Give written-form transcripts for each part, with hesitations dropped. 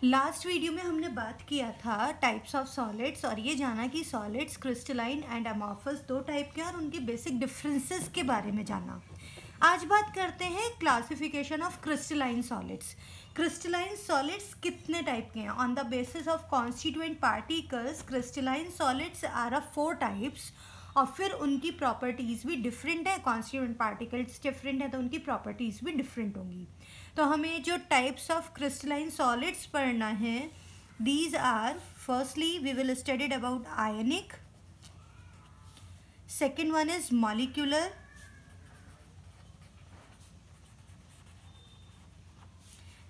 Last video में हमने बात किया था टाइप्स ऑफ सॉलिड्स और ये जाना कि सॉलिड्स क्रिस्टलाइन एंड अमॉर्फस दो टाइप के और उनके बेसिक डिफरेंसेस के बारे में जाना। आज बात करते हैं classification of crystalline solids. Crystalline solids कितने टाइप के हैं? On the basis of constituent particles crystalline solids are of 4 types और फिर उनकी प्रॉपर्टीज़ भी डिफरेंट है। कॉन्स्टिट्यूएंट पार्टिकल्स डिफरेंट है तो उनकी प्रॉपर्टीज़ भी डिफरेंट होंगी। तो हमें जो टाइप्स ऑफ क्रिस्टलाइन सॉलिड्स पढ़ना है, these are firstly we will studied about ionic, second one is molecular,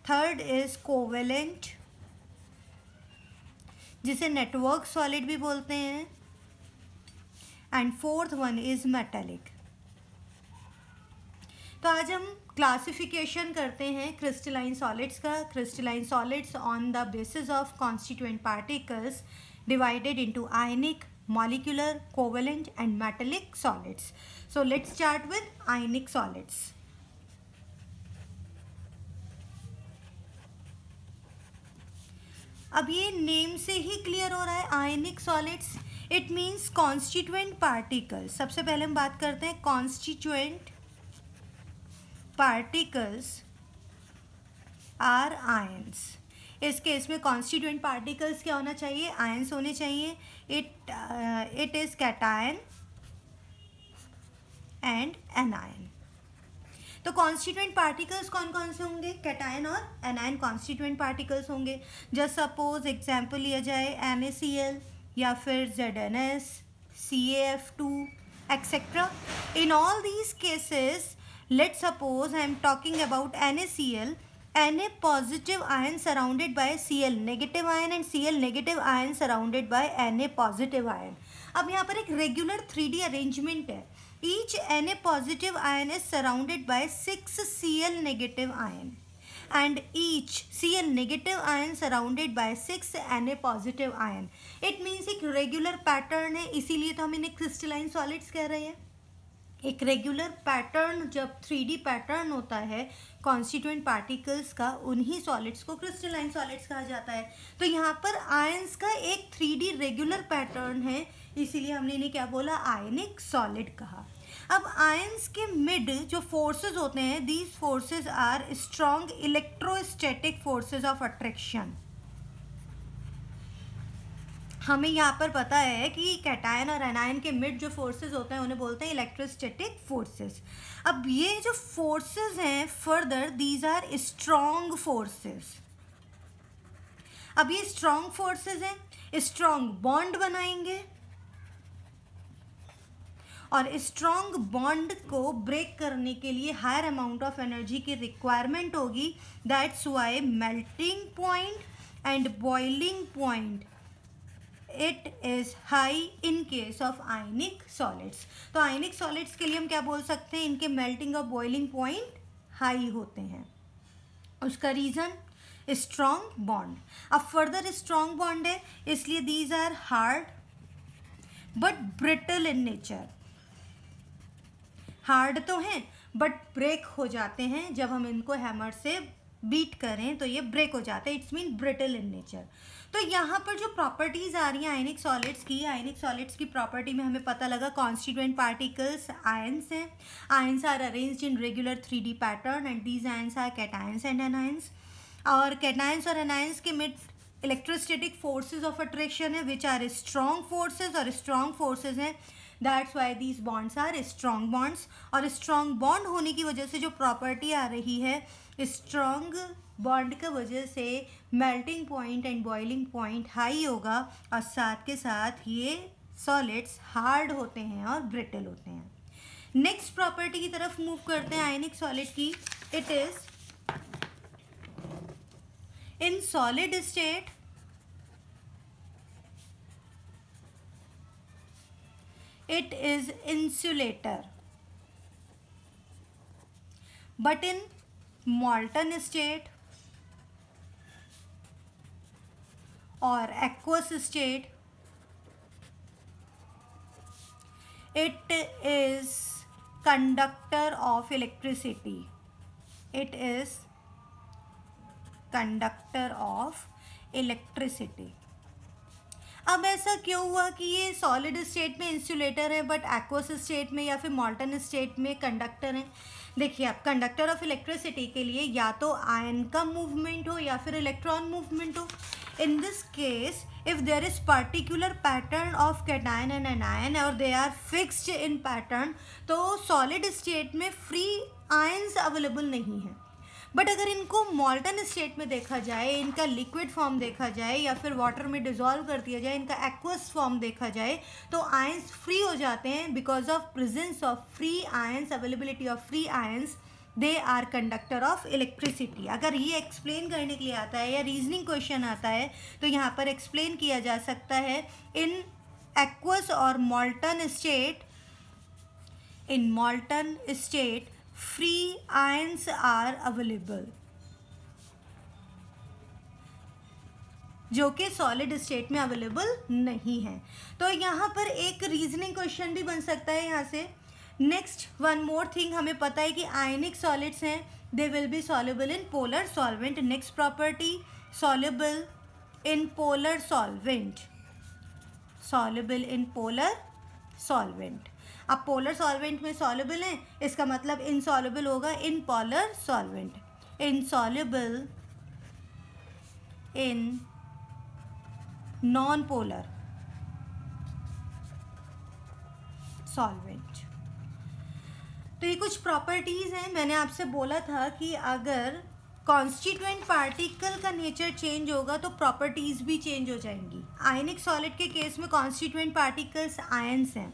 third is covalent जिसे नेटवर्क सॉलिड भी बोलते हैं, and fourth one is metallic. तो आज हम क्लासिफिकेशन करते हैं क्रिस्टलाइन सॉलिड्स का। Crystalline solids on the basis of constituent particles divided into ionic, molecular, covalent and metallic solids. So let's start with ionic solids. अब ये नेम से ही क्लियर हो रहा है आयनिक solids, it means constituent particles. सबसे पहले हम बात करते हैं कॉन्स्टिट्यूएंट पार्टिकल्स आर आयंस। इस केस में कॉन्स्टिट्यूएंट पार्टिकल्स क्या होना चाहिए? आयंस होने चाहिए। It is cation and anion. तो कॉन्स्टिट्यूएंट पार्टिकल्स कौन कौन से होंगे? कैटायन और एनायन कॉन्स्टिट्यूएंट पार्टिकल्स होंगे। जस्ट सपोज एग्जाम्पल लिया जाए NaCl या फिर ZnS, CaF2 etcetera. In all these cases, let's suppose I am talking about NaCl, Na positive ion surrounded by Cl negative ion and Cl negative ion surrounded by Na positive ion. अब यहाँ पर एक regular 3D arrangement है। Each Na positive ion is surrounded by 6 Cl negative ion and each Cl negative ion surrounded by 6 Na positive ion. It means एक regular pattern है, इसीलिए तो हम इन्हें crystalline solids कह रहे हैं। एक रेगुलर पैटर्न, जब 3D पैटर्न होता है कॉन्स्टिट्यूएंट पार्टिकल्स का, उन्हीं सॉलिड्स को क्रिस्टलाइन सॉलिड्स कहा जाता है। तो यहाँ पर आयंस का एक 3D रेगुलर पैटर्न है, इसीलिए हमने इन्हें क्या बोला? आयनिक सॉलिड कहा। अब आयंस के मिड जो फोर्सेस होते हैं, these forces are strong electrostatic forces of attraction. हमें यहाँ पर पता है कि कैटायन और एनायन के मिड जो फोर्सेस होते हैं उन्हें बोलते हैं इलेक्ट्रोस्टैटिक फोर्सेस। अब ये जो फोर्सेस हैं further, these are strong forces. अब ये स्ट्रॉन्ग फोर्सेस हैं, स्ट्रॉन्ग बॉन्ड बनाएंगे और स्ट्रॉन्ग बॉन्ड को ब्रेक करने के लिए हायर अमाउंट ऑफ एनर्जी की रिक्वायरमेंट होगी। That's why melting point and boiling point it is high in case of ionic solids. तो आयनिक सॉलिड्स के लिए हम क्या बोल सकते हैं? इनके मेल्टिंग और बॉइलिंग पॉइंट हाई होते हैं। उसका रीजन स्ट्रॉन्ग बॉन्ड। अब फर्दर स्ट्रॉन्ग बॉन्ड है, इसलिए these are hard but brittle in nature. Hard तो हैं बट ब्रेक हो जाते हैं, जब हम इनको हैमर से बीट करें तो ये ब्रेक हो जाता है। It's mean brittle in nature. तो यहाँ पर जो प्रॉपर्टीज़ आ रही हैं आयनिक सॉलिड्स की, आयनिक सॉलिड्स की प्रॉपर्टी में हमें पता लगा कॉन्स्टिट्यूएंट पार्टिकल्स आयंस हैं। Ions are arranged in regular 3D pattern and these ions are cations and anions. और कैटायंस और एनायंस के mid electrostatic forces of attraction है विच आर स्ट्रॉन्ग फोर्सेज, और स्ट्रॉन्ग फोर्सेज हैं, that's why these bonds are strong bonds. और strong bond होने की वजह से जो प्रॉपर्टी आ रही है, स्ट्रॉन्ग बॉन्ड की वजह से melting point and boiling point high होगा और साथ के साथ ये सॉलिड्स हार्ड होते हैं और ब्रिटल होते हैं। नेक्स्ट प्रॉपर्टी की तरफ मूव करते हैं आयनिक सॉलिड की। It is in solid state it is insulator, but in molten state or aqueous state it is conductor of electricity. It is conductor of electricity. अब ऐसा क्यों हुआ कि ये सॉलिड स्टेट में इंसुलेटर है बट एक्वस स्टेट में या फिर मॉल्टन स्टेट में कंडक्टर है? देखिए, आप कंडक्टर ऑफ इलेक्ट्रिसिटी के लिए या तो आयन का मूवमेंट हो या फिर इलेक्ट्रॉन मूवमेंट हो। In this case if there is particular pattern of cation and anion और they are fixed in pattern, तो सॉलिड स्टेट में फ्री आयंस अवेलेबल नहीं है। बट अगर इनको मॉल्टन स्टेट में देखा जाए, इनका लिक्विड फॉर्म देखा जाए या फिर वाटर में डिजोल्व कर दिया जाए, इनका एक्वस फॉर्म देखा जाए, तो आयंस फ्री हो जाते हैं because of presence of free ions, availability of free ions, they are conductor of electricity. अगर ये एक्सप्लेन करने के लिए आता है या रीजनिंग क्वेश्चन आता है तो यहाँ पर एक्सप्लेन किया जा सकता है इन एक्वस और मॉल्टन state, in मॉल्टन state free ions are available, जो कि सॉलिड स्टेट में अवेलेबल नहीं है। तो यहाँ पर एक रीजनिंग क्वेश्चन भी बन सकता है यहाँ से। नेक्स्ट वन मोर थिंग, हमें पता है कि आयनिक सॉलिड्स हैं, they will be soluble in polar solvent. Next property, soluble in polar solvent, soluble in polar solvent. अब पोलर सॉल्वेंट में सॉल्युबल है, इसका मतलब इनसॉल्युबल होगा in polar solvent, insoluble in non polar solvent. तो ये कुछ प्रॉपर्टीज हैं। मैंने आपसे बोला था कि अगर कॉन्स्टिट्यूएंट पार्टिकल का नेचर चेंज होगा तो प्रॉपर्टीज भी चेंज हो जाएंगी। आयनिक सॉलिड के केस में कॉन्स्टिट्यूएंट पार्टिकल्स आयंस हैं।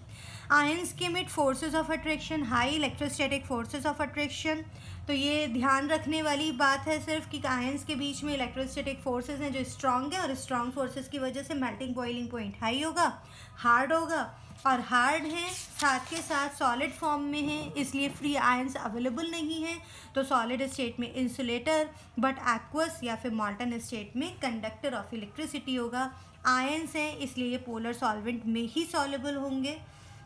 आयंस के मिट forces of attraction, high electrostatic forces of attraction. तो ये ध्यान रखने वाली बात है सिर्फ कि आयंस के बीच में इलेक्ट्रोस्टैटिक फोर्सेस हैं जो स्ट्रांग है, और स्ट्रांग फोर्सेस की वजह से मेल्टिंग बॉइलिंग पॉइंट हाई होगा, हार्ड होगा, और हार्ड है साथ के साथ सॉलिड फॉर्म में है, इसलिए फ्री आयंस अवेलेबल नहीं है। तो सॉलिड स्टेट में इंसुलेटर बट एक्वस या फिर मॉल्टन स्टेट में कंडक्टर ऑफ इलेक्ट्रिसिटी होगा। आयंस हैं इसलिए ये पोलर सॉल्वेंट में ही सॉल्युबल होंगे,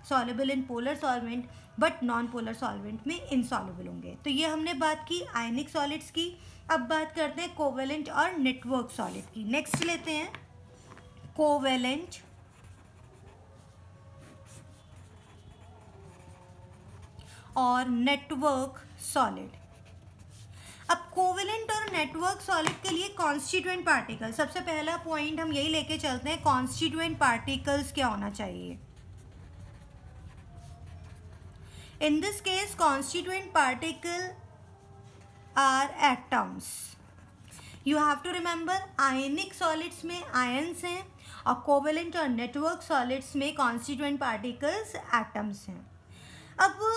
soluble in polar solvent, but non polar solvent में इनसॉल्युबल होंगे। तो ये हमने बात की आयनिक सॉलिड्स की। अब बात करते हैं कोवेलेंट और नेटवर्क सॉलिड की। नेक्स्ट लेते हैं कोवेलेंट और नेटवर्क सॉलिड। अब कोवेलेंट और नेटवर्क सॉलिड के लिए कॉन्स्टिट्यूएंट पार्टिकल, सबसे पहला पॉइंट हम यही लेके चलते हैं, कॉन्स्टिट्यूएंट पार्टिकल्स क्या होना चाहिए। In this case, constituent particle are atoms. You have to remember, ionic solids में ions हैं और covalent और network solids में constituent particles atoms हैं। अब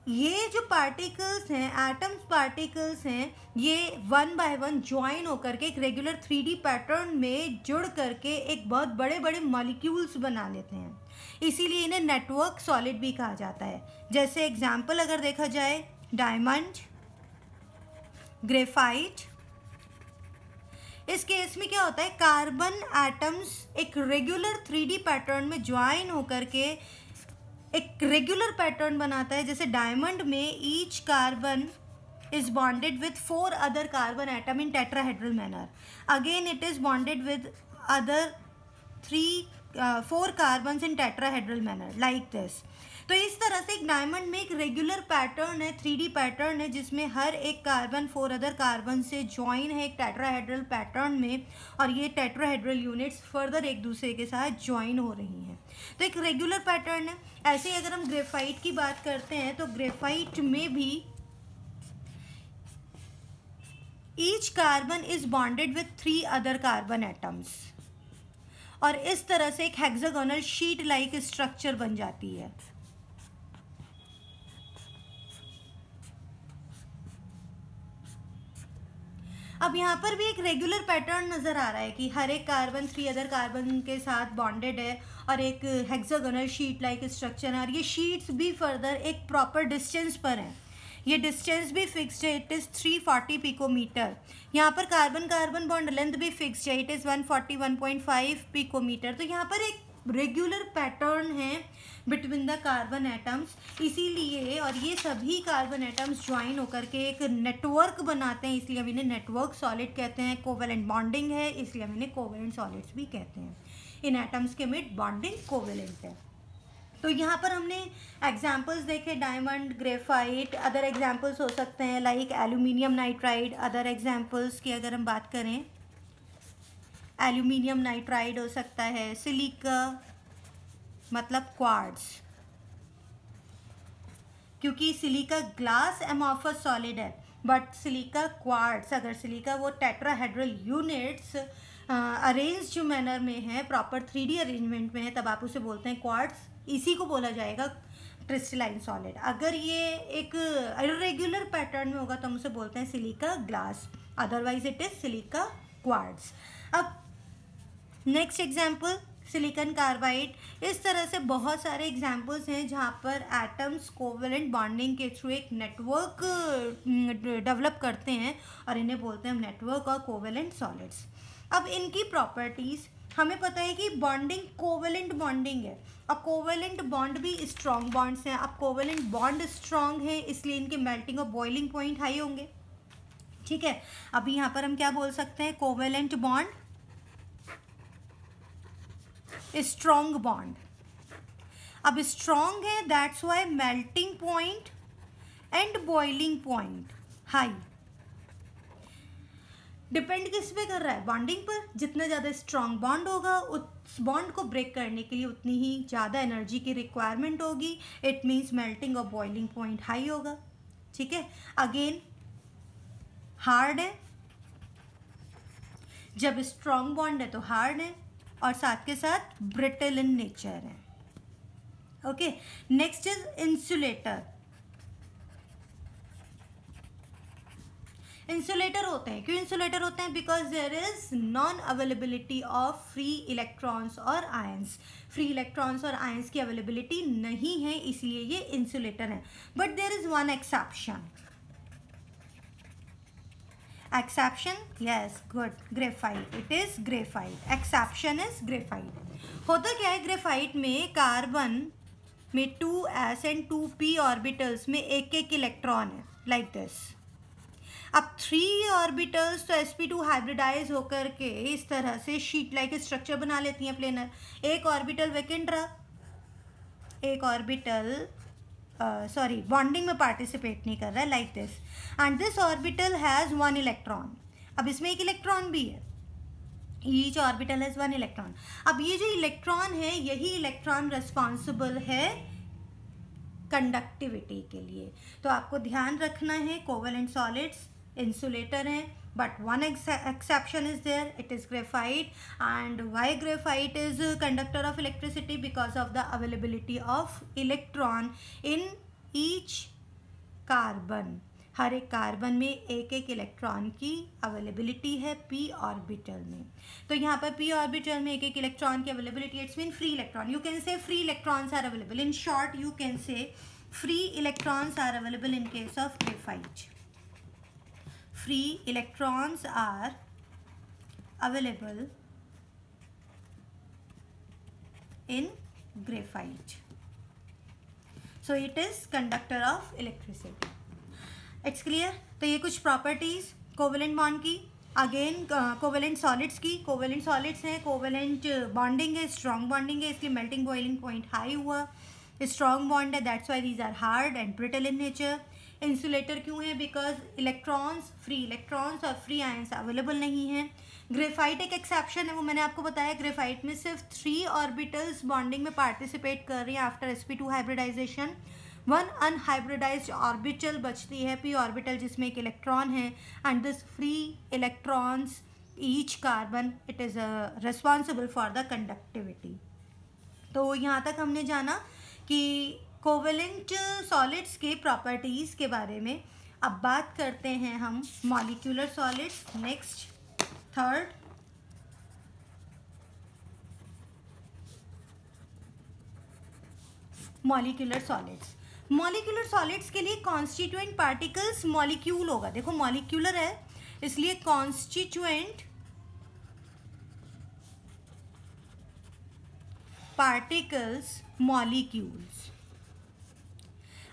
ये जो पार्टिकल्स हैं, एटम्स पार्टिकल्स हैं, ये वन बाय वन ज्वाइन होकर के एक रेगुलर 3D पैटर्न में जुड़ करके एक बहुत बड़े बड़े मॉलिक्यूल्स बना लेते हैं, इसीलिए इन्हें नेटवर्क सॉलिड भी कहा जाता है। जैसे एग्जाम्पल अगर देखा जाए, डायमंड, ग्रेफाइट। इस केस में क्या होता है, कार्बन एटम्स एक रेगुलर 3D पैटर्न में ज्वाइन होकर के एक रेगुलर पैटर्न बनाता है। जैसे डायमंड में each carbon is bonded with 4 other carbon atom in tetrahedral manner. Again it is bonded with other 4 carbons in tetrahedral manner like this. तो इस तरह से एक डायमंड में एक रेगुलर पैटर्न है, 3D पैटर्न है, जिसमें हर एक कार्बन 4 अदर कार्बन से ज्वाइन है एक टेट्राहेड्रल पैटर्न में, और ये टेट्राहेड्रल यूनिट्स फर्दर एक दूसरे के साथ ज्वाइन हो रही हैं। तो एक रेगुलर पैटर्न है। ऐसे ही अगर हम ग्रेफाइट की बात करते हैं तो ग्रेफाइट में भी each carbon is bonded with 3 other carbon atoms, और इस तरह से एक हेक्सागोनल शीट लाइक स्ट्रक्चर बन जाती है। अब यहाँ पर भी एक रेगुलर पैटर्न नज़र आ रहा है कि हर एक कार्बन 3 अदर कार्बन के साथ बॉन्डेड है और एक हेक्सागोनल शीट लाइक स्ट्रक्चर है, और ये शीट्स भी फर्दर एक प्रॉपर डिस्टेंस पर हैं। ये डिस्टेंस भी फिक्स्ड है, इट इज़ 340 पिकोमीटर। यहाँ पर कार्बन कार्बन बॉन्ड लेंथ भी फिक्स्ड है, इट इज़ 141.5 पिकोमीटर। तो यहाँ पर एक रेगुलर पैटर्न है बिटवीन द कार्बन एटम्स, इसीलिए और ये सभी कार्बन एटम्स ज्वाइन होकर के एक नेटवर्क बनाते हैं, इसलिए हम इन्हें नेटवर्क सॉलिड कहते हैं। कोवेलेंट बॉन्डिंग है इसलिए हम इन्हें कोवेलेंट सॉलिड्स भी कहते हैं। इन एटम्स के मिड बॉन्डिंग कोवेलेंट है। तो यहाँ पर हमने एग्जाम्पल्स देखे, डायमंड, ग्रेफाइट, अदर एग्जाम्पल्स हो सकते हैं like aluminium nitride. Other examples की अगर हम बात करें, एल्यूमिनियम नाइट्राइड हो सकता है, सिलिका मतलब क्वार्ट्ज, क्योंकि सिलिका ग्लास एमॉर्फस सॉलिड है, बट सिलिका क्वार्ट्ज, अगर सिलिका वो टेट्राहेड्रल यूनिट्स अरेंज्ड मैनर में है, प्रॉपर 3D अरेंजमेंट में है, तब आप उसे बोलते हैं क्वार्ट्ज। इसी को बोला जाएगा क्रिस्टलाइन सॉलिड। अगर ये एक इरेगुलर पैटर्न में होगा तो हम उसे बोलते हैं silica glass, otherwise it is silica quartz. अब नेक्स्ट एग्जाम्पल सिलिकॉन कार्बाइड। इस तरह से बहुत सारे एग्जाम्पल्स हैं जहाँ पर एटम्स कोवेलेंट बॉन्डिंग के थ्रू एक नेटवर्क डेवलप करते हैं और इन्हें बोलते हैं हम नेटवर्क और कोवेलेंट सॉलिड्स। अब इनकी प्रॉपर्टीज़ हमें पता है कि बॉन्डिंग कोवेलेंट बॉन्डिंग है और कोवेलेंट बॉन्ड भी स्ट्रॉन्ग बॉन्ड्स हैं। अब कोवेलेंट बॉन्ड स्ट्रॉन्ग है इसलिए इनके मेल्टिंग और बॉइलिंग पॉइंट हाई होंगे, ठीक है। अभी यहाँ पर हम क्या बोल सकते हैं, कोवेलेंट बॉन्ड स्ट्रॉन्ग बॉन्ड। अब स्ट्रॉन्ग है that's why melting point and boiling point high. Depend किस पे कर रहा है, बॉन्डिंग पर। जितना ज़्यादा स्ट्रॉन्ग बॉन्ड होगा उस बॉन्ड को ब्रेक करने के लिए उतनी ही ज़्यादा एनर्जी की रिक्वायरमेंट होगी, इट मीन्स मेल्टिंग और बॉइलिंग पॉइंट हाई होगा, ठीक है। अगेन हार्ड है, जब स्ट्रॉन्ग बॉन्ड है तो हार्ड है और साथ के साथ ब्रिटल इन नेचर है, okay. Next is insulator. Insulator होते हैं, क्यों इंसुलेटर होते हैं, because there is non availability of free electrons और आयंस। फ्री इलेक्ट्रॉन्स और आयंस की अवेलेबिलिटी नहीं है इसलिए ये इंसुलेटर है। But there is one exception. Exception, yes, good, graphite, it is graphite. Exception is graphite. होता क्या है, ग्रेफाइट में कार्बन में 2s एंड 2p ऑर्बिटल्स में एक एक इलेक्ट्रॉन है, लाइक दिस। अब 3 ऑर्बिटल्स तो sp2 हाइब्रिडाइज होकर के इस तरह से शीट लाइक स्ट्रक्चर बना लेती हैं प्लेनर। एक ऑर्बिटल वैकेंट रहा, एक ऑर्बिटल बॉन्डिंग में पार्टिसिपेट नहीं कर रहा है, like this, and this orbital has 1 electron. अब इसमें एक इलेक्ट्रॉन भी है, ईच ऑर्बिटल हैज़ 1 इलेक्ट्रॉन। अब ये जो इलेक्ट्रॉन है यही इलेक्ट्रॉन रिस्पॉन्सिबल है कंडक्टिविटी के लिए। तो आपको ध्यान रखना है कोवेलेंट सॉलिड्स इंसुलेटर हैं, but one exception is there, it is graphite. And why graphite is a conductor of electricity? Because of the availability of electron in each carbon. हर एक कार्बन में एक एक इलेक्ट्रॉन की अवेलेबिलिटी है p orbital में। तो यहाँ पर p ऑर्बिटल में एक एक इलेक्ट्रॉन की availability, it's mean free electron. You can say free electrons are available. In short you can say free electrons are available in case of graphite. Free electrons are available in graphite. So it is conductor of electricity. It's clear? तो ये कुछ properties covalent bond की। Again covalent solids की। Covalent solids हैं, covalent bonding है, strong bonding है, इसलिए melting boiling point high हुआ। स्ट्रॉन्ग बॉन्ड है, that's why these are hard and brittle in nature. Insulator क्यों है, बिकॉज इलेक्ट्रॉन्स, फ्री इलेक्ट्रॉन्स और फ्री आयंस अवेलेबल नहीं है। ग्रेफाइट एक एक्सेप्शन है, वो मैंने आपको बताया। ग्रेफाइट में सिर्फ 3 ऑर्बिटल्स बॉन्डिंग में पार्टिसिपेट कर रही हैं after sp2 hybridisation. 1 unhybridised orbital बचती है, p ऑर्बिटल, जिसमें एक इलेक्ट्रॉन है, and this free electrons each carbon it is responsible for the conductivity. तो यहाँ तक हमने जाना कि कोवेलेंट सॉलिड्स के प्रॉपर्टीज़ के बारे में। अब बात करते हैं हम molecular solids. Next, third, molecular solids. Molecular solids के लिए कॉन्स्टिट्यूएंट पार्टिकल्स मॉलिक्यूल होगा। देखो मॉलिक्यूलर है इसलिए कॉन्स्टिट्यूएंट पार्टिकल्स मॉलिक्यूल्स।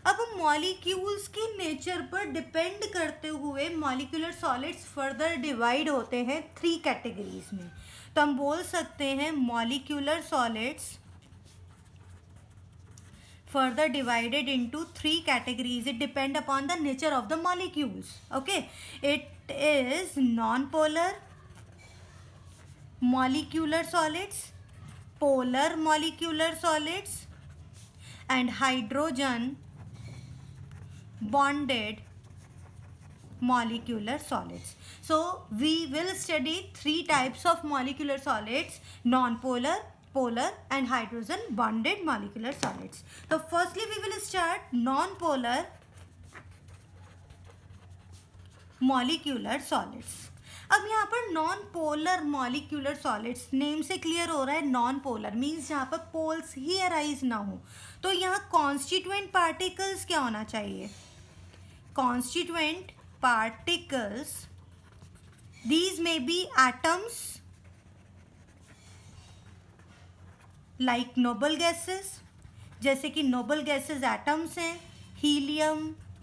अब मॉलिक्यूल्स की नेचर पर डिपेंड करते हुए मॉलिक्यूलर सॉलिड्स फर्दर डिवाइड होते हैं 3 कैटेगरीज में। तो हम बोल सकते हैं molecular solids further divided into 3 categories. It depend upon the nature of the molecules. Okay, it is non-polar molecular solids, polar molecular solids, and hydrogen bonded molecular solids. So we will study 3 types of molecular solids: non-polar, polar and hydrogen bonded molecular solids. So firstly we will start non-polar molecular solids. अब यहाँ पर non polar molecular solids name से clear हो रहा है, non polar means जहाँ पर poles ही arise ना हो। तो यहाँ कॉन्स्टिट्यूएंट पार्टिकल्स क्या होना चाहिए? Constituent particles, these may be atoms like noble gases, जैसे कि नोबल गैसेस एटम्स हैं, हीलियम,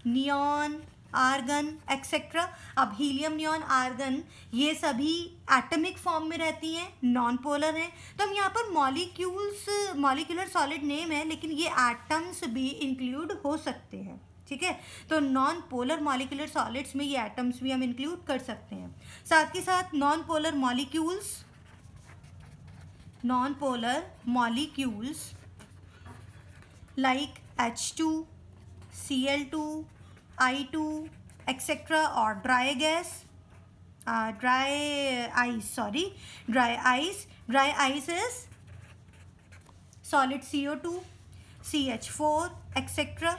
नियॉन, आर्गन एक्सेट्रा। अब हीलियम, नियॉन, आर्गन ये सभी एटमिक फॉर्म में रहती हैं, नॉन पोलर हैं। तो हम यहाँ पर मॉलिक्यूलर सॉलिड नेम है, लेकिन ये एटम्स भी इंक्लूड हो सकते हैं, ठीक है। तो नॉन पोलर मॉलिक्यूलर सॉलिड्स में ये एटम्स भी हम इंक्लूड कर सकते हैं। साथ ही साथ non polar molecules like H2, Cl2, I2 etc. or dry ice is solid CO2, CH4 etc.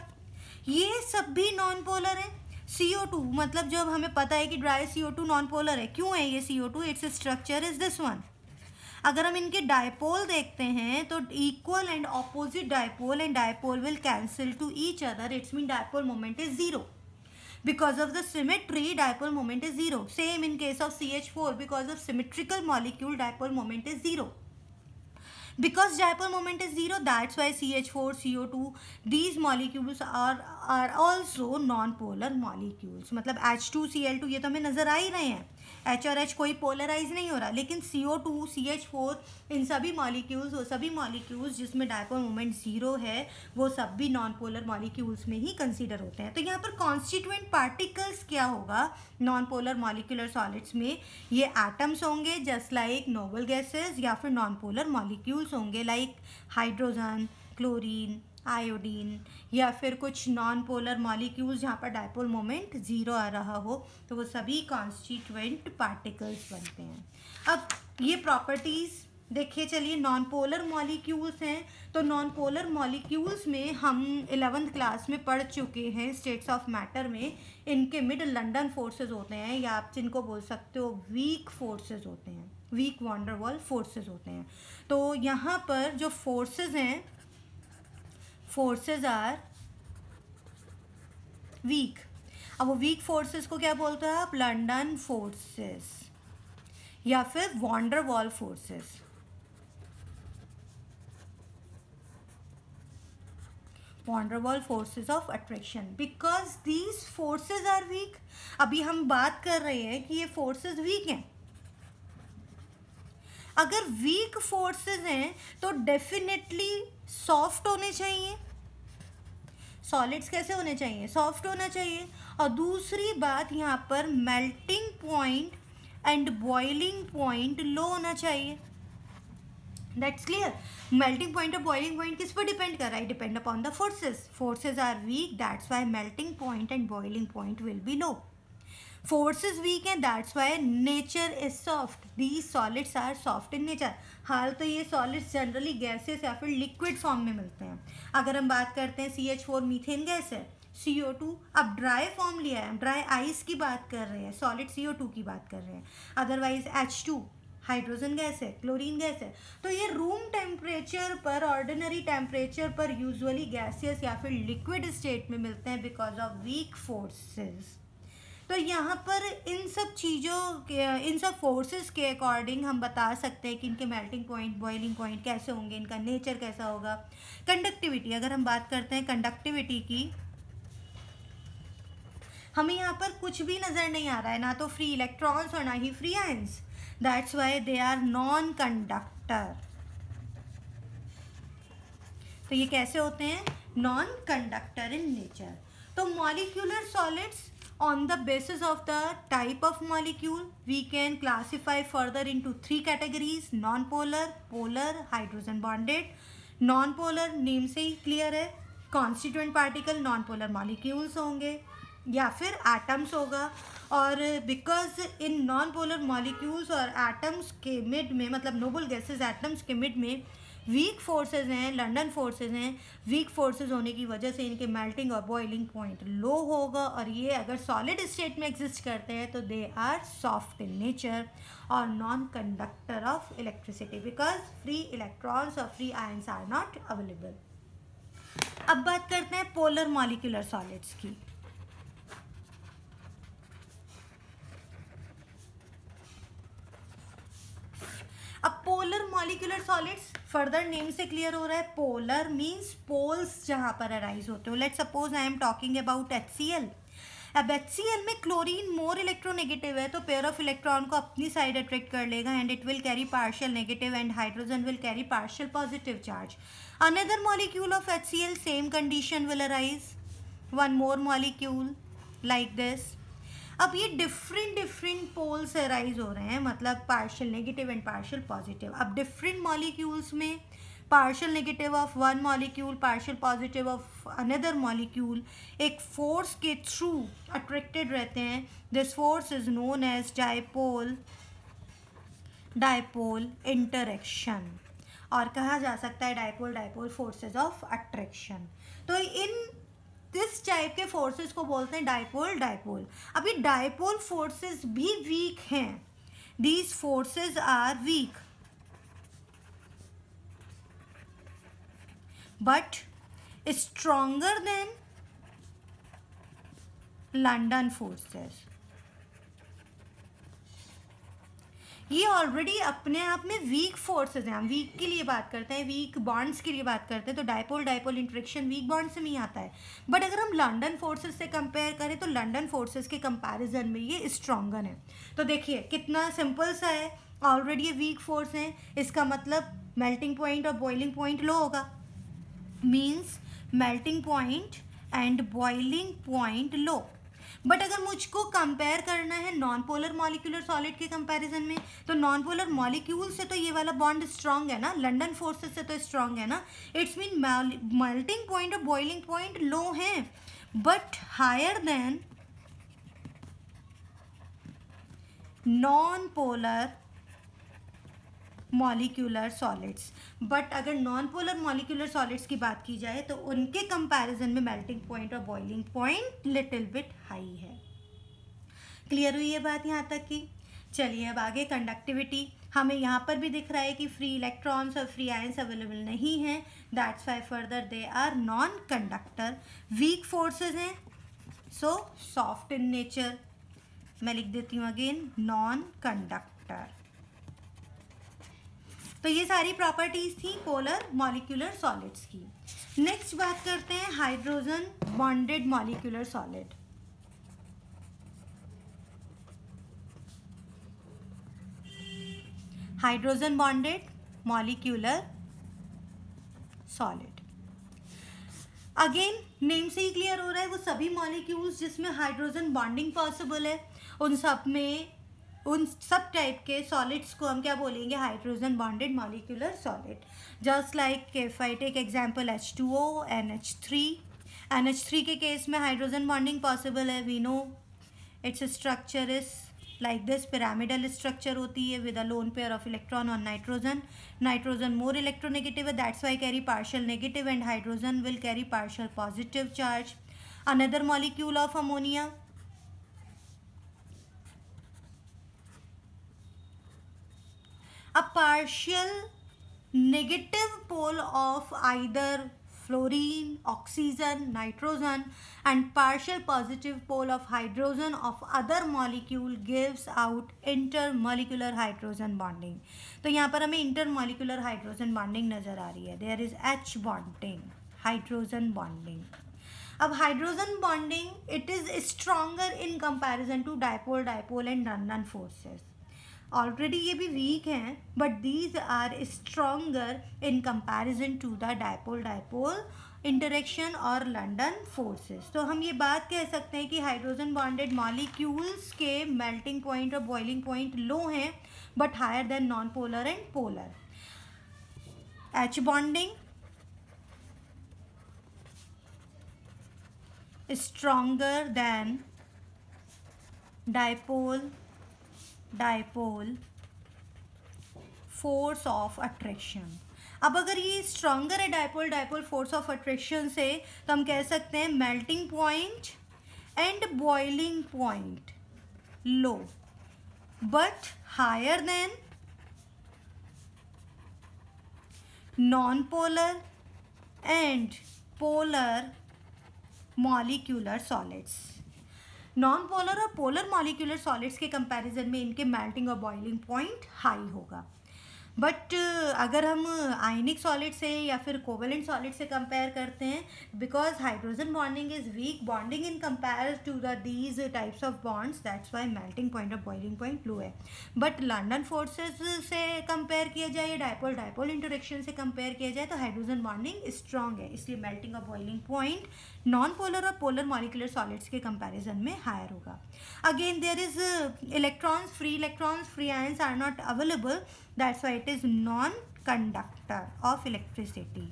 ये सब भी नॉन पोलर है। CO2 मतलब जब हमें पता है कि ड्राई CO2 नॉन पोलर है, क्यों है ये CO2? It's structure is this one. अगर हम इनके डायपोल देखते हैं तो equal and opposite dipole and dipole will cancel two each other, it's mean dipole moment is zero. Because of the symmetry, dipole moment is zero. Same in case of CH4, because of symmetrical molecule, dipole moment is zero. Because dipole moment is zero, that's why CH4, CO2, these molecules are also non-polar molecules. मतलब H2Cl2 ये तो हमें नजर आ ही रहे हैं, H और H कोई polarise नहीं हो रहा, लेकिन CO2, CH4 इन सभी मॉलिक्यूल्स, वो सभी मॉलिक्यूल्स जिसमें डायपोल मोमेंट जीरो है, वो सब भी नॉन पोलर मॉलिक्यूल्स में ही कंसीडर होते हैं। तो यहाँ पर कॉन्स्टिट्यूएंट पार्टिकल्स क्या होगा नॉन पोलर मॉलिक्यूलर सॉलिड्स में? ये एटम्स होंगे जस्ट लाइक नोबल गैसेस, या फिर नॉन पोलर मॉलिक्यूल्स होंगे लाइक हाइड्रोजन, क्लोरीन, आयोडीन, या फिर कुछ नॉन पोलर मॉलिक्यूल्स जहाँ पर डायपोल मोमेंट जीरो आ रहा हो, तो वो सभी कॉन्स्टिट्यूएंट पार्टिकल्स बनते हैं। अब ये प्रॉपर्टीज़ देखिए, चलिए नॉन पोलर मॉलिक्यूल्स हैं, तो नॉन पोलर मॉलिक्यूल्स में हम 11th क्लास में पढ़ चुके हैं स्टेट्स ऑफ मैटर में, इनके मिड लंडन फोर्सेस होते हैं, या आप जिनको बोल सकते हो वीक फोर्सेस होते हैं, weak van der Waals forces होते हैं। तो यहाँ पर जो फोर्सेस हैं, फोर्सेस आर वीक। अब वो वीक फोर्सेस को क्या बोलते हैं आप? लंडन फोर्सेस या फिर van der Waals forces. Van der Waals forces of attraction, because these forces are weak. अभी हम बात कर रहे हैं कि ये फोर्सेस वीक हैं। अगर वीक फोर्सेस हैं तो डेफिनेटली सॉफ्ट होने चाहिए। सॉलिड्स कैसे होने चाहिए? सॉफ्ट होना चाहिए। और दूसरी बात, यहाँ पर melting point and boiling point low होना चाहिए। That's clear. मेल्टिंग पॉइंट और बॉइलिंग पॉइंट किस पर डिपेंड कर रहा है? Depend upon the forces. Forces are weak, that's why melting point and boiling point will be low. Forces weak हैं, that's why nature is soft. These solids are soft in nature. हाल तो ये solids generally gases या फिर liquid form में मिलते हैं। अगर हम बात करते हैं CH4 मीथेन गैस है, CO2 अब ड्राई फॉर्म लिया है, ड्राई आइस की बात कर रहे हैं, सॉलिड CO2 की बात कर रहे हैं। अदरवाइज H2 हाइड्रोजन गैस है, क्लोरीन गैस है। तो ये रूम टेम्परेचर पर, ऑर्डिनरी टेम्परेचर पर यूजुअली गैसेस या फिर लिक्विड स्टेट में मिलते हैं बिकॉज ऑफ वीक फोर्सेस। तो यहाँ पर इन सब चीज़ों के, इन सब फोर्सेस के अकॉर्डिंग हम बता सकते हैं कि इनके मेल्टिंग पॉइंट, बॉइलिंग पॉइंट कैसे होंगे, इनका नेचर कैसा होगा। कंडक्टिविटी, अगर हम बात करते हैं कंडक्टिविटी की, हमें यहाँ पर कुछ भी नज़र नहीं आ रहा है, ना तो फ्री इलेक्ट्रॉन्स और ना ही free ions, that's why they are non conductor. तो ये कैसे होते हैं? Non conductor in nature. तो molecular solids, on the basis of the type of molecule, we can classify further into 3 categories: non-polar, polar, hydrogen bonded. Non-polar name से ही clear है, constituent particle non polar molecules होंगे या फिर atoms होगा। और because in non polar molecules और atoms के मिड में, मतलब नोबल गैसेस एटम्स के मिड में वीक फोर्सेज हैं, लंडन फोर्सेज हैं, वीक फोर्सेज होने की वजह से इनके मेल्टिंग और बॉइलिंग पॉइंट लो होगा। और ये अगर सॉलिड स्टेट में एग्जिस्ट करते हैं तो they are soft in nature और non conductor of electricity, because free electrons और free ions are not available. अब बात करते हैं पोलर मॉलिक्यूलर सॉलिड्स की। अब polar molecular solids, further name से क्लियर हो रहा है, पोलर मींस पोल्स जहां पर अराइज होते हो। Let's suppose I am talking about HCl। अब HCl में क्लोरीन मोर इलेक्ट्रोनेगेटिव है, तो पेयर ऑफ इलेक्ट्रॉन को अपनी साइड अट्रैक्ट कर लेगा and it will carry partial negative and hydrogen will carry partial positive charge. Another molecule of HCl, same condition will arise, one more molecule like this. अब ये different पोल से arise हो रहे हैं, मतलब partial negative and partial positive. अब different molecules में partial negative of one molecule, partial positive of another molecule एक फोर्स के थ्रू अट्रैक्टेड रहते हैं। This force is known as dipole interaction, और कहा जा सकता है डायपोल फोर्सेज ऑफ अट्रैक्शन। तो इन इस टाइप के फोर्सेस को बोलते हैं डायपोल। अब ये डायपोल फोर्सेस भी वीक हैं, these forces are weak but stronger than London forces. ये ऑलरेडी अपने आप में वीक फोर्सेस हैं। हम वीक के लिए बात करते हैं, वीक बॉन्ड्स के लिए बात करते हैं, तो डायपोल इंटरेक्शन वीक बॉन्ड से नहीं आता है। बट अगर हम लंडन फोर्सेस से कंपेयर करें तो लंडन फोर्सेस के कंपैरिजन में ये स्ट्रॉन्गर है। तो देखिए कितना सिंपल सा है, ऑलरेडी ये वीक फोर्स है, इसका मतलब मेल्टिंग पॉइंट और बॉइलिंग पॉइंट लो होगा, means melting point and boiling point low. But अगर मुझको कंपेयर करना है नॉन पोलर मॉलिक्यूलर सॉलिड के कंपैरिजन में, तो नॉन पोलर मॉलिक्यूल से तो ये वाला बॉन्ड स्ट्रांग है ना, लंडन फोर्सेस से तो स्ट्रांग है ना, इट्स मीन मेल्टिंग पॉइंट और बॉइलिंग पॉइंट लो है but higher than non polar molecular solids. But अगर नॉन पोलर मॉलिक्यूलर सॉलिड्स की बात की जाए तो उनके कंपैरिजन में मेल्टिंग पॉइंट और boiling point little bit high है। क्लियर हुई ये बात यहाँ तक की? चलिए अब आगे कंडक्टिविटी। हमें यहाँ पर भी दिख रहा है कि फ्री इलेक्ट्रॉन्स और फ्री आयंस अवेलेबल नहीं है, that's why further they are non conductor. Weak forces हैं, सो सॉफ्ट इन नेचर। मैं लिख देती हूँ अगेन, नॉन कंडक्टर। तो ये सारी प्रॉपर्टीज थी पोलर मॉलिक्यूलर सॉलिड्स की। नेक्स्ट बात करते हैं hydrogen bonded molecular solid. Hydrogen bonded molecular solid, again name से ही क्लियर हो रहा है, वो सभी मॉलिक्यूल्स जिसमें हाइड्रोजन बॉन्डिंग पॉसिबल है, उन सब टाइप के सॉलिड्स को हम क्या बोलेंगे? Hydrogen bonded molecular solid. Just like if I take example H2O, NH3। NH3 के केस में हाइड्रोजन बॉन्डिंग पॉसिबल है, we know its structure is like this, pyramidal structure होती है with a lone pair of electron on nitrogen more electronegative है, that's why carry partial negative and hydrogen will carry partial positive charge. Another molecule of ammonia, a partial negative pole of either fluorine, oxygen, nitrogen, and partial positive pole of hydrogen of other molecule gives out intermolecular hydrogen bonding. तो यहाँ पर हमें intermolecular hydrogen bonding नज़र आ रही है. There is H bonding, hydrogen bonding. अब hydrogen bonding it is stronger in comparison to dipole dipole and London forces. Already ये भी वीक हैं but these are stronger in comparison to the dipole dipole interaction और London forces. तो हम ये बात कह सकते हैं कि हाइड्रोजन बॉन्डेड मॉलिक्यूल्स के मेल्टिंग पॉइंट और बॉइलिंग पॉइंट लो हैं but higher than non polar and polar. H bonding stronger than dipole force of attraction. अब अगर ये स्ट्रॉन्गर है डायपोल फोर्स ऑफ अट्रैक्शन से तो हम कह सकते हैं melting point and boiling point low but higher than non polar and polar molecular solids. Non polar और पोलर मॉलिक्यूलर सॉलिड्स के कंपैरिजन में इनके मेल्टिंग और बॉइलिंग पॉइंट हाई होगा. बट अगर हम आयनिक सॉलिड से या फिर कोवेलेंट सॉलिड से कंपेयर करते हैं because hydrogen bonding is weak bonding in compare to the these types of bonds that's why melting point और बॉइलिंग पॉइंट लो है. बट लंडन फोर्सेस से कंपेयर किया जाए या डायपोल डायपोल इंटरेक्शन से कंपेयर किया जाए तो हाइड्रोजन बॉन्डिंग स्ट्रॉन्ग है, इसलिए मेल्टिंग और बॉइलिंग पॉइंट नॉन पोलर और पोलर मॉलिक्यूलर सॉलिड्स के कंपैरिजन में हायर होगा. Again there is electrons free ions are not available. That's why it is non-conductor of electricity.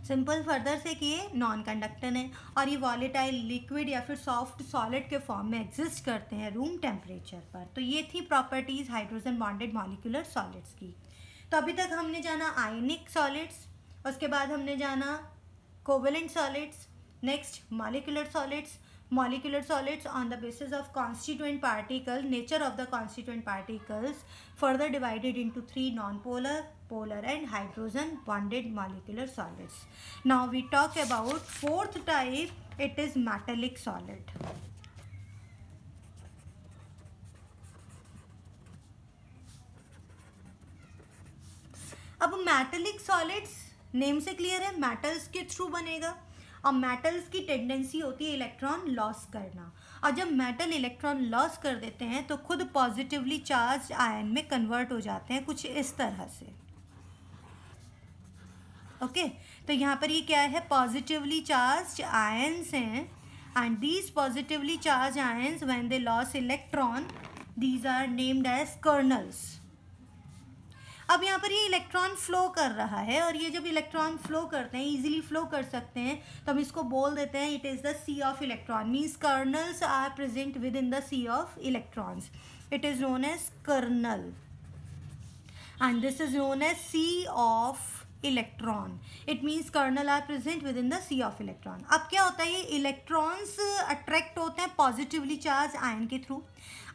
Simple further से कि ये नॉन कंडक्टर है और ये वॉलेटाइल लिक्विड या फिर सॉफ्ट सॉलिड के फॉर्म में एग्जिस्ट करते हैं रूम टेम्परेचर पर. तो ये थी properties hydrogen bonded molecular solids की. तो अभी तक हमने जाना आयनिक सॉलिड्स, उसके बाद हमने जाना covalent solids, next molecular solids on the basis of constituent particle, nature of the constituent particles further divided into 3 non-polar, polar and hydrogen bonded molecular solids. Now we talk about fourth type, it is metallic solid. अब metallic solids name से clear है, metals के through बनेगा और metals की tendency होती है electron loss करना. और जब मेटल इलेक्ट्रॉन लॉस कर देते हैं तो खुद पॉजिटिवली चार्ज आयन में कन्वर्ट हो जाते हैं कुछ इस तरह से. ओके तो यहाँ पर ये क्या है, पॉजिटिवली चार्ज आयन्स हैं and these positively charge ions when they loss electron these are named as kernels. अब यहाँ पर ये इलेक्ट्रॉन फ्लो कर रहा है और ये जब इलेक्ट्रॉन फ्लो करते हैं इजीली फ्लो कर सकते हैं तो हम इसको बोल देते हैं it is the sea of electron. Means kernels are present within the sea of electrons. It is known as kernel and this is known as sea of electron. It means kernel are present within the sea of electron. अब क्या होता है, ये electrons attract होते हैं positively charge ion के through.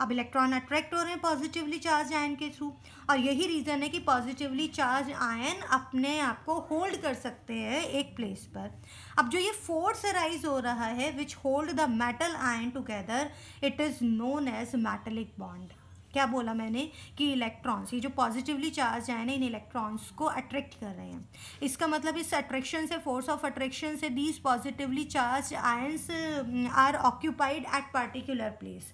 अब electron attract हो रहे हैं पॉजिटिवली चार्ज आयन के थ्रू और यही रीज़न है कि पॉजिटिवली चार्ज आयन अपने आप को होल्ड कर सकते हैं एक प्लेस पर. अब जो ये फोर्स राइज हो रहा है which hold the metal ion together it is known as metallic bond. क्या बोला मैंने कि इलेक्ट्रॉन्स, ये जो पॉजिटिवली चार्ज आयन है इन इलेक्ट्रॉन्स को अट्रैक्ट कर रहे हैं. इसका मतलब इस अट्रैक्शन से, फोर्स ऑफ अट्रैक्शन से these positively charge ions are occupied at particular place.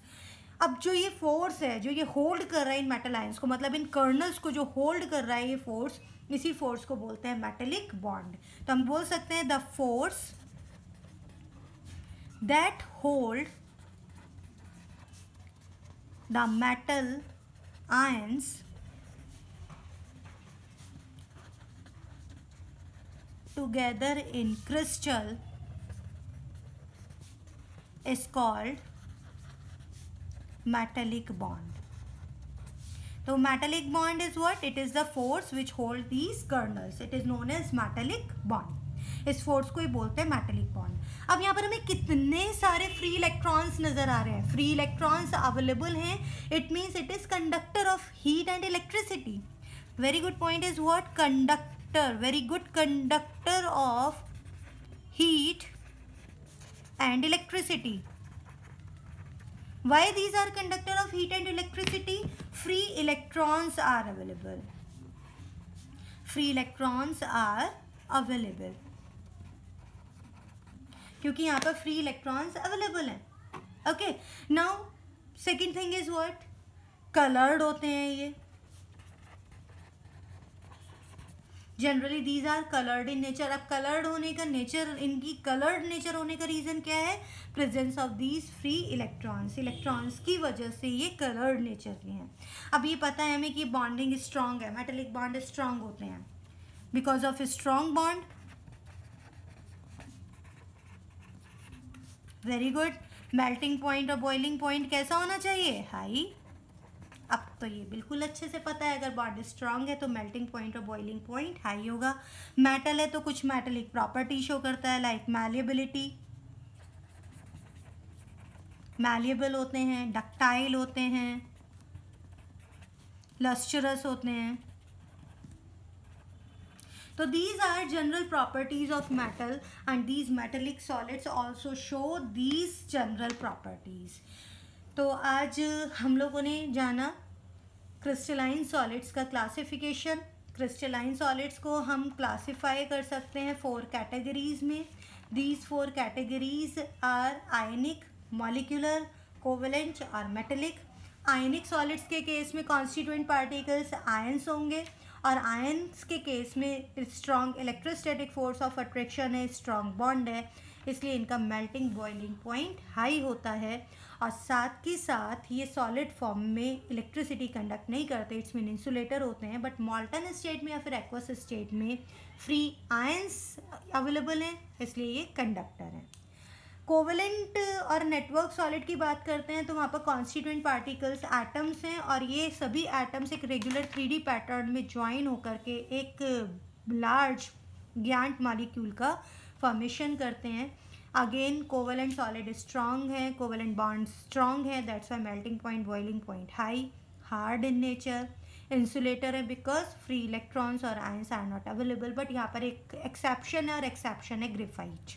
अब जो ये फोर्स है जो ये होल्ड कर रहा है इन मेटल आयंस को, मतलब इन कर्नल्स को जो होल्ड कर रहा है ये फोर्स, इसी फोर्स को बोलते हैं मेटेलिक बॉन्ड. तो हम बोल सकते हैं the force that hold the metal ions together in crystal is called metallic bond. So metallic bond is what? It is the force which hold these kernels. It is known as metallic bond. इस force को ही बोलते हैं metallic bond. अब यहाँ पर हमें कितने सारे फ्री इलेक्ट्रॉन्स नजर आ रहे हैं. फ्री इलेक्ट्रॉन्स अवेलेबल हैं. It means it is conductor of heat and electricity. Very good point is what, conductor very good conductor of heat and electricity. Why these are conductor of heat and electricity? Free electrons are available. Free electrons are available. क्योंकि यहाँ पर free electrons available हैं. Okay. Now second thing is what? Colored होते हैं ये. Generally these are coloured in nature. अब coloured होने का नेचर, इनकी कलर्ड नेचर होने का रीज़न क्या है? Presence of these free electrons. Electrons की वजह से ये कलर्ड नेचर के हैं. अब ये पता है हमें कि बॉन्डिंग स्ट्रॉन्ग है, मेटेलिक बॉन्ड स्ट्रॉन्ग होते हैं. Because of strong bond, very good. Melting point और बॉइलिंग पॉइंट कैसा होना चाहिए? हाई. अब तो ये बिल्कुल अच्छे से पता है, अगर बॉन्ड स्ट्रांग है तो मेल्टिंग पॉइंट और बॉइलिंग पॉइंट हाई होगा. मेटल है तो कुछ मेटेलिक प्रॉपर्टी शो करता है, लाइक मैलिएबिलिटी. मैलिएबल होते हैं, डक्टाइल होते हैं, लस्टरस होते हैं. तो these are general properties of metal and these metallic solids also show these general properties. तो आज हम लोगों ने जाना क्रिस्टलाइन सॉलिड्स का क्लासिफिकेशन. क्रिस्टलाइन सॉलिड्स को हम क्लासिफाई कर सकते हैं 4 कैटेगरीज में. These 4 categories are ionic, molecular, covalent और मेटेलिक. आयनिक सॉलिड्स के केस में कॉन्स्टिट्यूएंट पार्टिकल्स आयंस होंगे और आयंस के केस में strong electrostatic force of attraction है, स्ट्रॉन्ग बॉन्ड है, इसलिए इनका मेल्टिंग बॉइलिंग पॉइंट हाई होता है. और साथ ही साथ ये सॉलिड फॉर्म में इलेक्ट्रिसिटी कंडक्ट नहीं करते, इट्स मीन इंसुलेटर होते हैं. बट मॉल्टन स्टेट में या फिर एक्वस स्टेट में फ्री आयंस अवेलेबल हैं, इसलिए ये कंडक्टर हैं. कोवेलेंट और नेटवर्क सॉलिड की बात करते हैं तो वहाँ पर कॉन्स्टिट्यूएंट पार्टिकल्स एटम्स हैं और ये सभी एटम्स एक रेगुलर 3D पैटर्न में ज्वाइन होकर के एक लार्ज ज्ञात मॉलिक्यूल का फॉर्मेशन करते हैं. अगेन कोवेलेंट सॉलिड स्ट्रॉन्ग है, कोवेलेंट बॉन्ड स्ट्रॉन्ग है, that's why melting point boiling point high. Hard in nature. Insulator है बिकॉज फ्री इलेक्ट्रॉन्स और ions are not available. But यहाँ पर एक एक्सेप्शन है और एक्सेप्शन है graphite.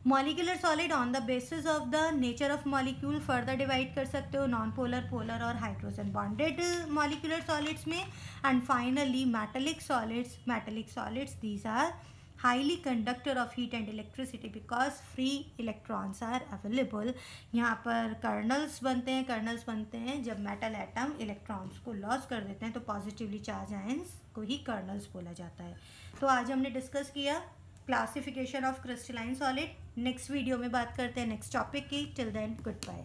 Molecular solid on the basis of the nature of molecule further divide कर सकते हो नॉन पोलर, पोलर और हाइड्रोजन बॉन्डेड मॉलिक्यूलर सॉलिड्स में. And finally metallic solids. Metallic solids these are highly conductor of heat and electricity because free electrons are available. यहाँ पर kernels बनते हैं जब मेटल एटम इलेक्ट्रॉन्स को लॉस कर देते हैं तो पॉजिटिवली चार्ज आयंस को ही कर्नल्स बोला जाता है. तो आज हमने डिस्कस किया classification of crystalline solid. Next video में बात करते हैं नेक्स्ट टॉपिक की. Till then good bye.